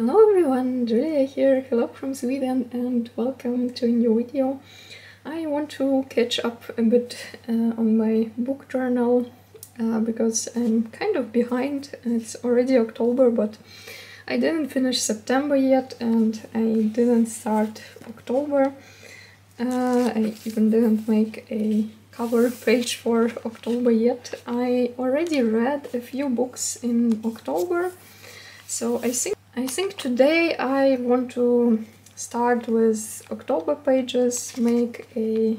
Hello everyone, Julia here, hello from Sweden and welcome to a new video. I want to catch up a bit on my book journal because I'm kind of behind. It's already October, but I didn't finish September yet and I didn't start October. I even didn't make a cover page for October yet. I already read a few books in October, so I think today I want to start with October pages, make a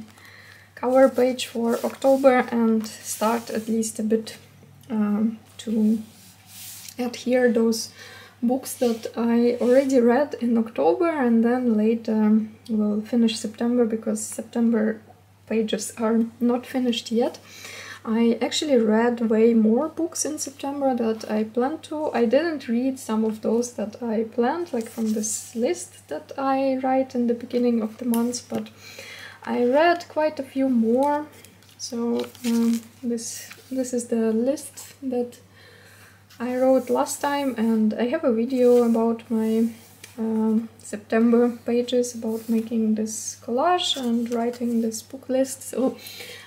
cover page for October and start at least a bit to adhere those books that I already read in October, and then later we'll finish September because September pages are not finished yet. I actually read way more books in September that I planned to. I didn't read some of those that I planned, like from this list that I write in the beginning of the month, but I read quite a few more. So this is the list that I wrote last time, and I have a video about my September pages, about making this collage and writing this book list, so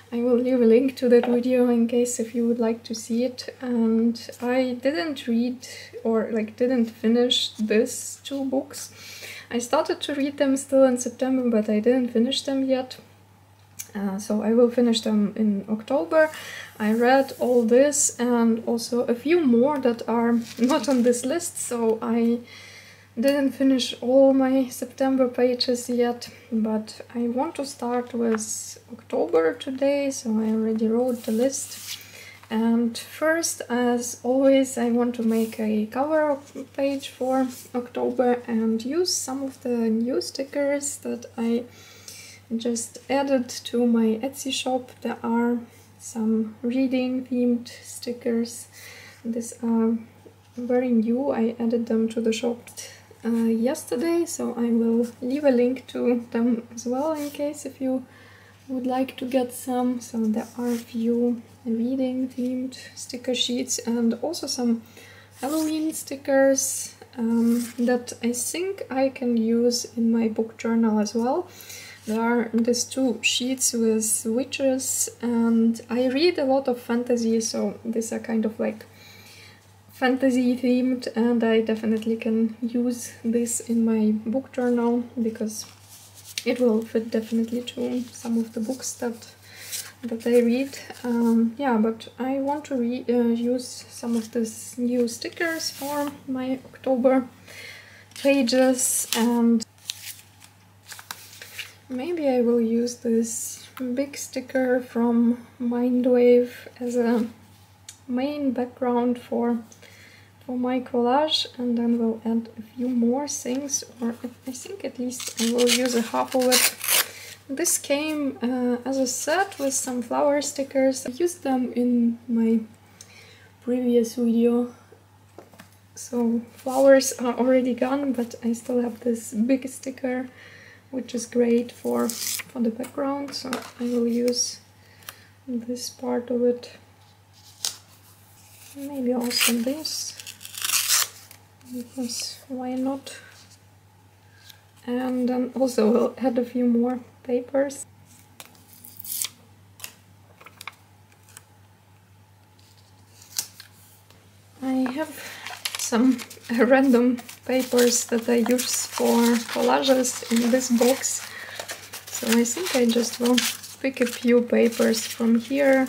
I will leave a link to that video in case if you would like to see it. And I didn't read or didn't finish these two books. I started to read them still in September, but I didn't finish them yet. So I will finish them in October. I read all this and also a few more that are not on this list, so I didn't finish all my September pages yet, but I want to start with October today, so I already wrote the list. And first, as always, I want to make a cover page for October and use some of the new stickers that I just added to my Etsy shop. There are some reading themed stickers. These are very new. I added them to the shop yesterday, so I will leave a link to them as well in case if you would like to get some. So there are a few reading themed sticker sheets and also some Halloween stickers that I think I can use in my book journal as well. There are these two sheets with witches, and I read a lot of fantasy, so these are kind of like fantasy themed, and I definitely can use this in my book journal because it will fit definitely to some of the books that I read. Yeah, but I want to use some of these new stickers for my October pages, and maybe I will use this big sticker from Mindwave as a main background for my collage, and then we'll add a few more things, or I think at least I will use a half of it. This came as a set with some flower stickers. I used them in my previous video, so flowers are already gone, but I still have this big sticker which is great for the background, so I will use this part of it. Maybe also this, because why not? And then also we'll add a few more papers. I have some random papers that I use for collages in this box, so I think I just will pick a few papers from here.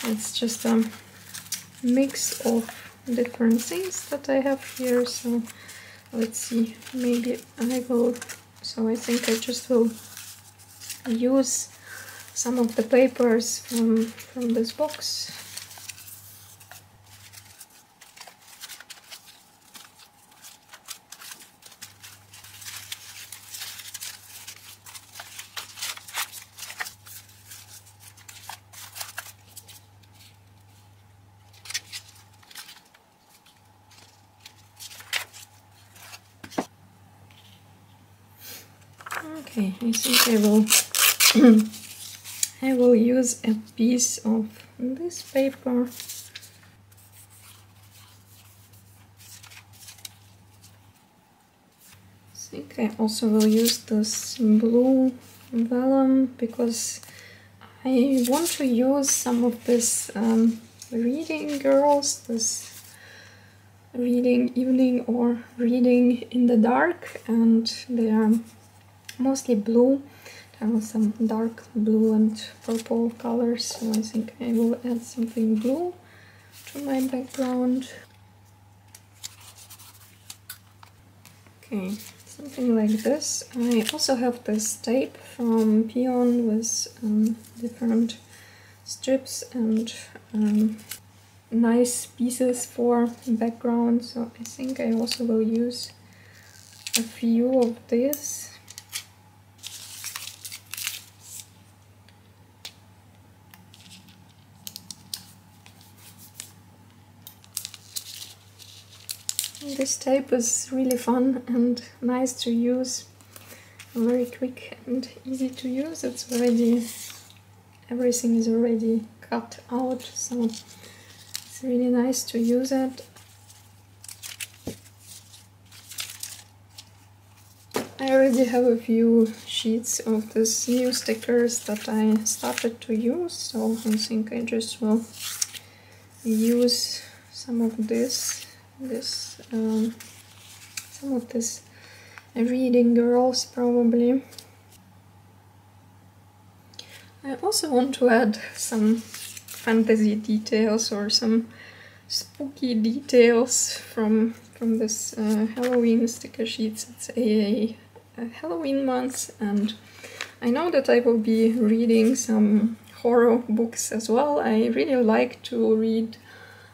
It's just a mix of different things that I have here, so let's see, maybe I will, so I think I just will use some of the papers from this box. Okay, I think I will use a piece of this paper. think I also will use this blue vellum because I want to use some of this reading girls, this reading evening or reading in the dark, and they are mostly blue. There are some dark blue and purple colors, so I think I will add something blue to my background. Okay, something like this. I also have this tape from Peon with different strips and nice pieces for background, so I think I also will use a few of this. This tape is really fun and nice to use, very quick and easy to use. It's already, everything is already cut out, so it's really nice to use it. I already have a few sheets of these new stickers that I started to use, so I think I just will use some of this. Some of this reading girls probably. I also want to add some fantasy details or some spooky details from this Halloween sticker sheets. It's a Halloween month, and I know that I will be reading some horror books as well. I really like to read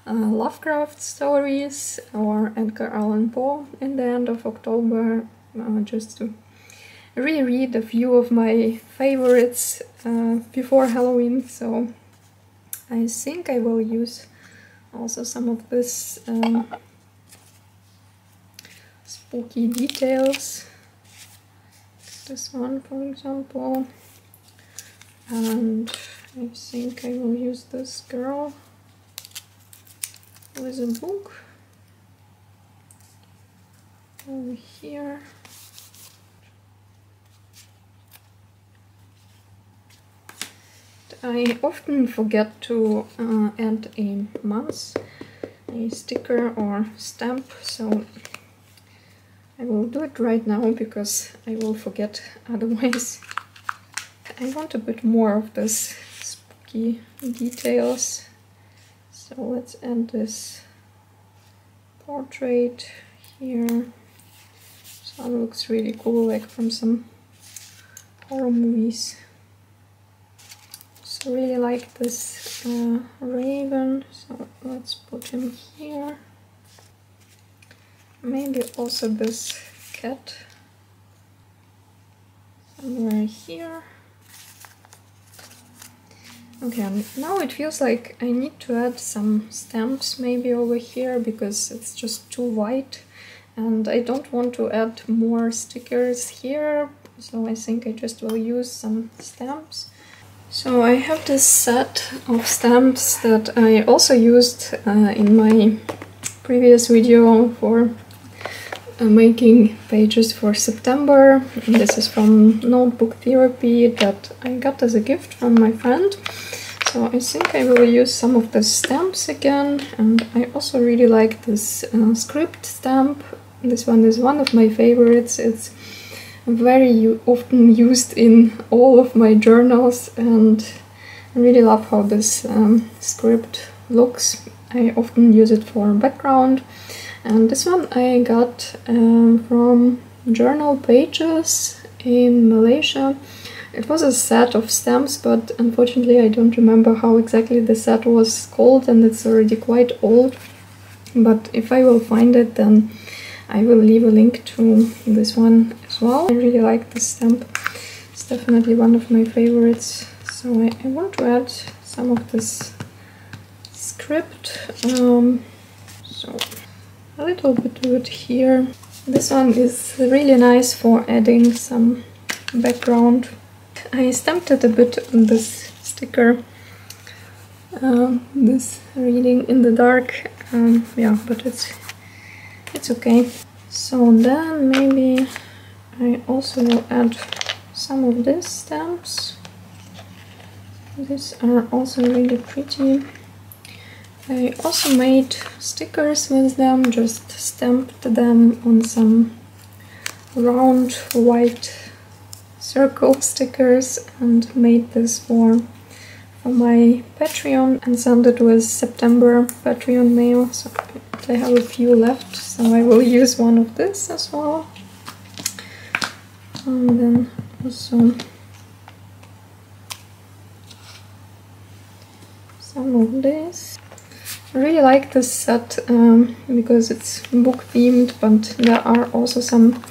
Lovecraft stories or Edgar Allan Poe in the end of October, just to reread a few of my favorites before Halloween, so I think I will use also some of this spooky details. This one, for example, and I think I will use this girl with a book over here. I often forget to add a month, a sticker or stamp, so I will do it right now because I will forget otherwise. I want a bit more of this spooky details. So let's add this portrait here. This one looks really cool, like from some horror movies. So really like this raven, so let's put him here. Maybe also this cat somewhere here. Okay, now it feels like I need to add some stamps maybe over here because it's just too white and I don't want to add more stickers here, so I think I just will use some stamps. So I have this set of stamps that I also used in my previous video for making pages for September. This is from Notebook Therapy that I got as a gift from my friend. So I think I will use some of the stamps again, and I also really like this script stamp. This one is one of my favorites. It's very often used in all of my journals, and I really love how this script looks. I often use it for background. And this one I got from Journal Pages in Malaysia. It was a set of stamps, but unfortunately I don't remember how exactly the set was called, and it's already quite old. But if I will find it, then I will leave a link to this one as well. I really like this stamp. It's definitely one of my favorites. So I want to add some of this script. So a little bit of it here. This one is really nice for adding some background. I stamped it a bit on this sticker, this reading in the dark. Yeah, but it's okay. So then maybe I also will add some of these stamps. These are also really pretty. I also made stickers with them, just stamped them on some round white circle stickers and made this for my Patreon and sent it with September Patreon mail. So I have a few left, so I will use one of this as well. And then also some of this. I really like this set because it's book themed, but there are also some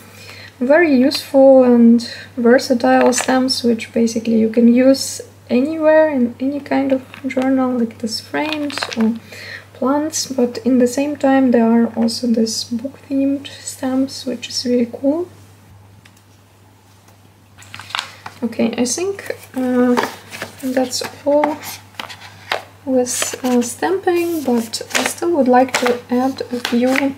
very useful and versatile stamps which basically you can use anywhere in any kind of journal, like this frames or plants, but in the same time there are also this book themed stamps, which is really cool. Okay, I think that's all with stamping, but I still would like to add a few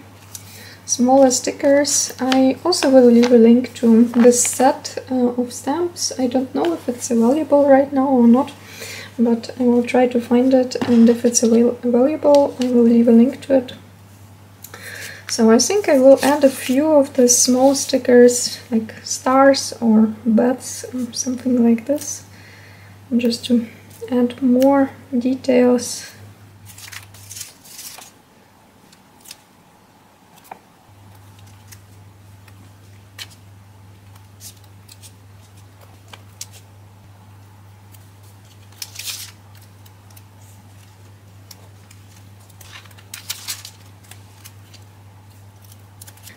smaller stickers. I also will leave a link to this set of stamps. I don't know if it's available right now or not, but I will try to find it, and if it's available I will leave a link to it. So I think I will add a few of the small stickers, like stars or bats or something like this, just to add more details.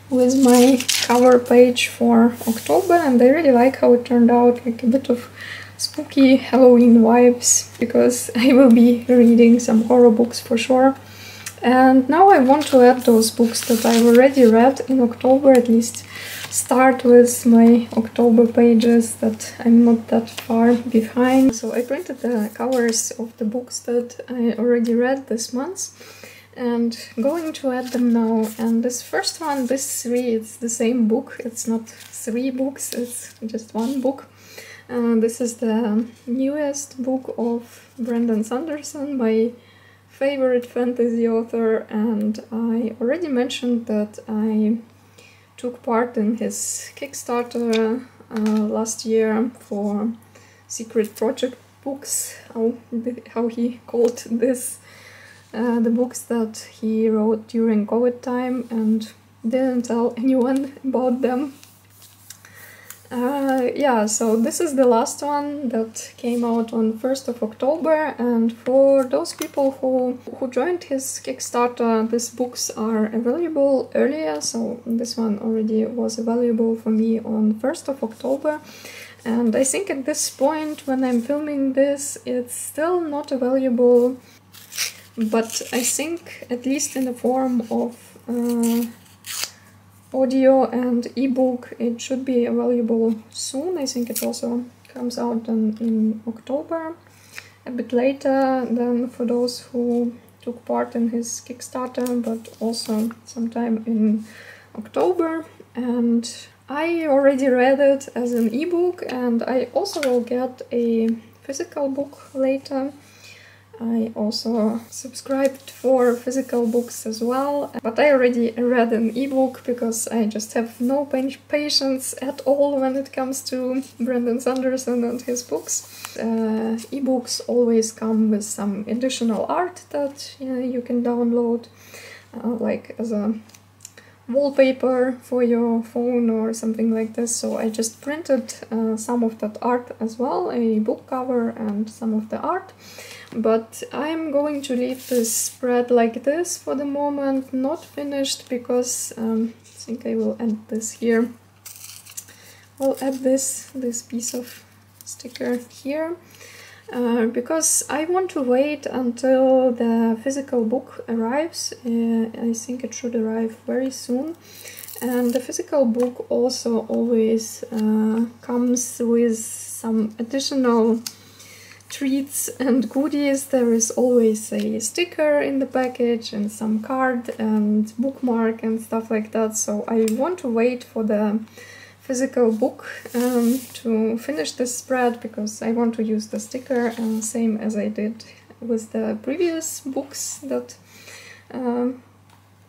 With my cover page for October, and I really like how it turned out, like a bit of spooky Halloween vibes, because I will be reading some horror books for sure. And now I want to add those books that I've already read in October, at least start with my October pages that I'm not that far behind. So I printed the covers of the books that I already read this month and going to add them now. And this first one, this 3, it's the same book. It's not 3 books, it's just 1 book. This is the newest book of Brandon Sanderson, my favorite fantasy author, and I already mentioned that I took part in his Kickstarter last year for Secret Project books, how he called this. The books that he wrote during COVID time and didn't tell anyone about them. Yeah, so this is the last one that came out on 1st of October, and for those people who joined his Kickstarter, these books are available earlier, so this one already was available for me on 1st of October. And I think at this point, when I'm filming this, it's still not available, but I think at least in the form of audio and ebook it should be available soon. I think it also comes out in October, a bit later than for those who took part in his Kickstarter, but also sometime in October. And I already read it as an ebook, and I also will get a physical book later. I also subscribed for physical books as well, but I already read an ebook because I just have no patience at all when it comes to Brandon Sanderson and his books. Ebooks always come with some additional art that you can download, like as a wallpaper for your phone or something like this. So I just printed some of that art as well, a book cover and some of the art. But I'm going to leave this spread like this for the moment, not finished, because I think I will add this here. I'll add this piece of sticker here, because I want to wait until the physical book arrives. I think it should arrive very soon. And the physical book also always comes with some additional treats and goodies. There is always a sticker in the package and some card and bookmark and stuff like that. So I want to wait for the physical book to finish this spread, because I want to use the sticker, same as I did with the previous books that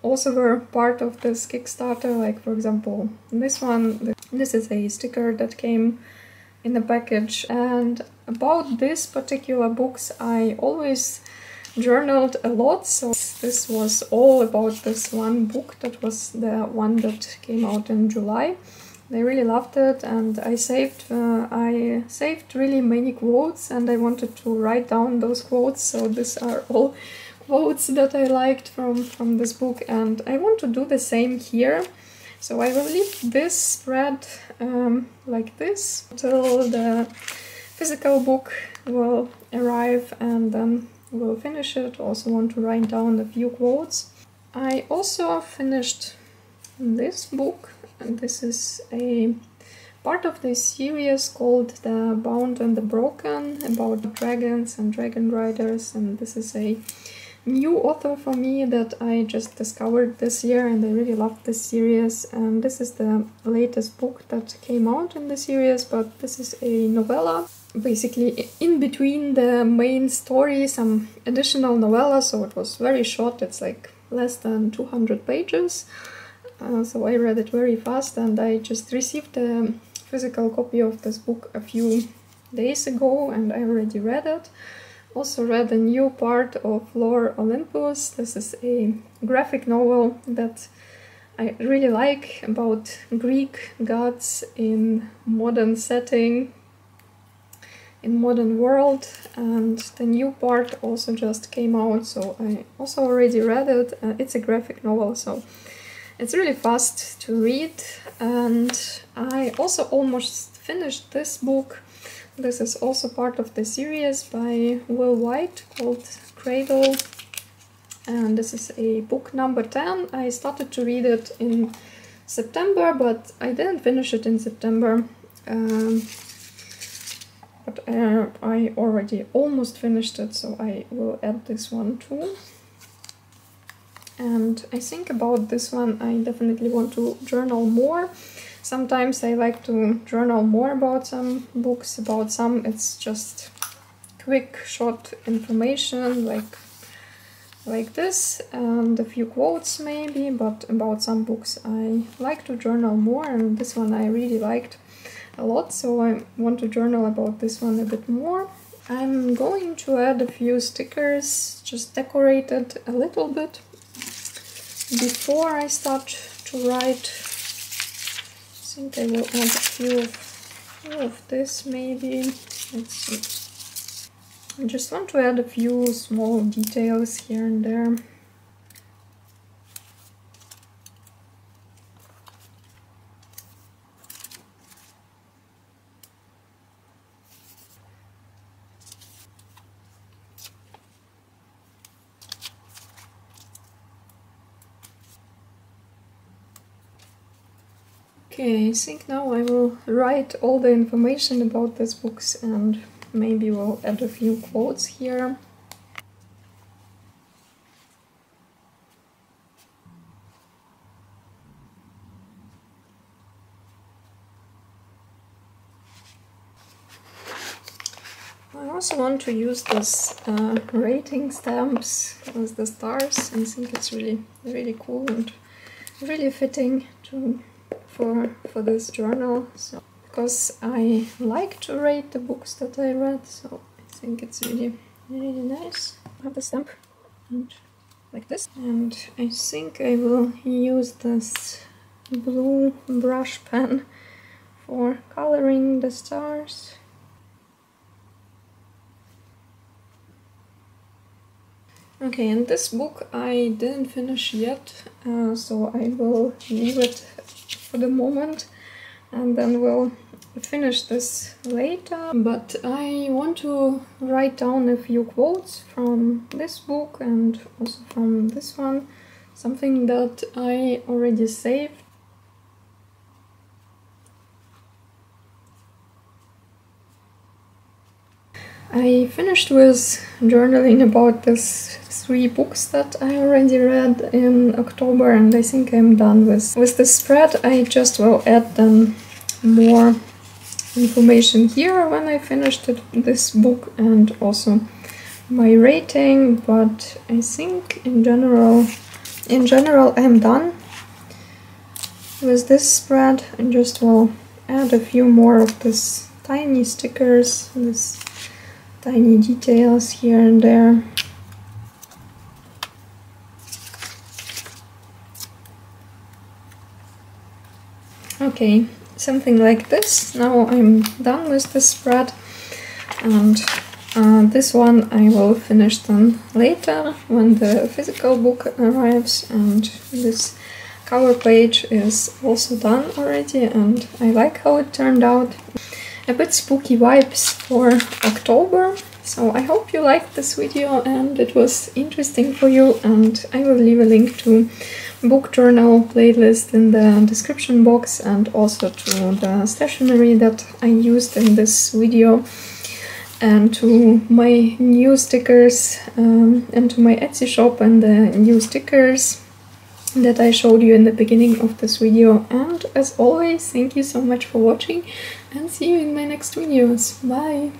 also were part of this Kickstarter, like for example this one. This is a sticker that came in the package, and about this particular books I always journaled a lot, so this was all about this one book. That was the one that came out in July. I really loved it, and I saved really many quotes, and I wanted to write down those quotes, so these are all quotes that I liked from this book, and I want to do the same here. So I will leave this spread like this until the physical book will arrive, and then we'll finish it. Also want to write down a few quotes. I also finished this book, and this is a part of this series called The Bound and the Broken, about dragons and dragon riders, and this is a new author for me that I just discovered this year, and I really loved this series. And this is the latest book that came out in the series, but this is a novella, basically in between the main story, some additional novella, so it was very short. It's like less than 200 pages, so I read it very fast, and I just received a physical copy of this book a few days ago, and I already read it. Also read a new part of Lore Olympus. This is a graphic novel that I really like, about Greek gods in modern setting, in modern world, and the new part also just came out, so I also already read it. It's a graphic novel, so it's really fast to read, and I also almost finished this book. This is also part of the series by Will White, called Cradle, and this is a book number 10. I started to read it in September, but I didn't finish it in September. But I already almost finished it, so I will add this one too. And I think about this one I definitely want to journal more. Sometimes I like to journal more about some books, about some it's just quick, short information, like this, and a few quotes maybe, but about some books I like to journal more, and this one I really liked a lot, so I want to journal about this one a bit more. I'm going to add a few stickers, just decorate it a little bit before I start to write. I think I will add a few of this maybe. Let's see. I just want to add a few small details here and there. Okay, I think now I will write all the information about these books, and maybe we'll add a few quotes here. I also want to use this rating stamps with the stars. I think it's really cool and really fitting for this journal, so because I like to rate the books that I read, so I think it's really nice. I have the stamp and like this, and I think I will use this blue brush pen for coloring the stars. Okay, and this book I didn't finish yet, so I will leave it for the moment, and then we'll finish this later. But I want to write down a few quotes from this book and also from this one, something that I already saved. I finished with journaling about these 3 books that I already read in October, and I think I'm done with this spread. I just will add them more information here when I finished this book, and also my rating, but I think in general I'm done with this spread. I just will add a few more of this tiny stickers, this tiny details here and there. Okay, something like this. Now I'm done with the spread, and this one I will finish then later when the physical book arrives, and this cover page is also done already, and I like how it turned out. A bit spooky vibes for October, so I hope you liked this video and it was interesting for you, and I will leave a link to book journal playlist in the description box, and also to the stationery that I used in this video, and to my new stickers, and to my Etsy shop and the new stickers that I showed you in the beginning of this video. And as always, thank you so much for watching, and see you in my next videos. Bye!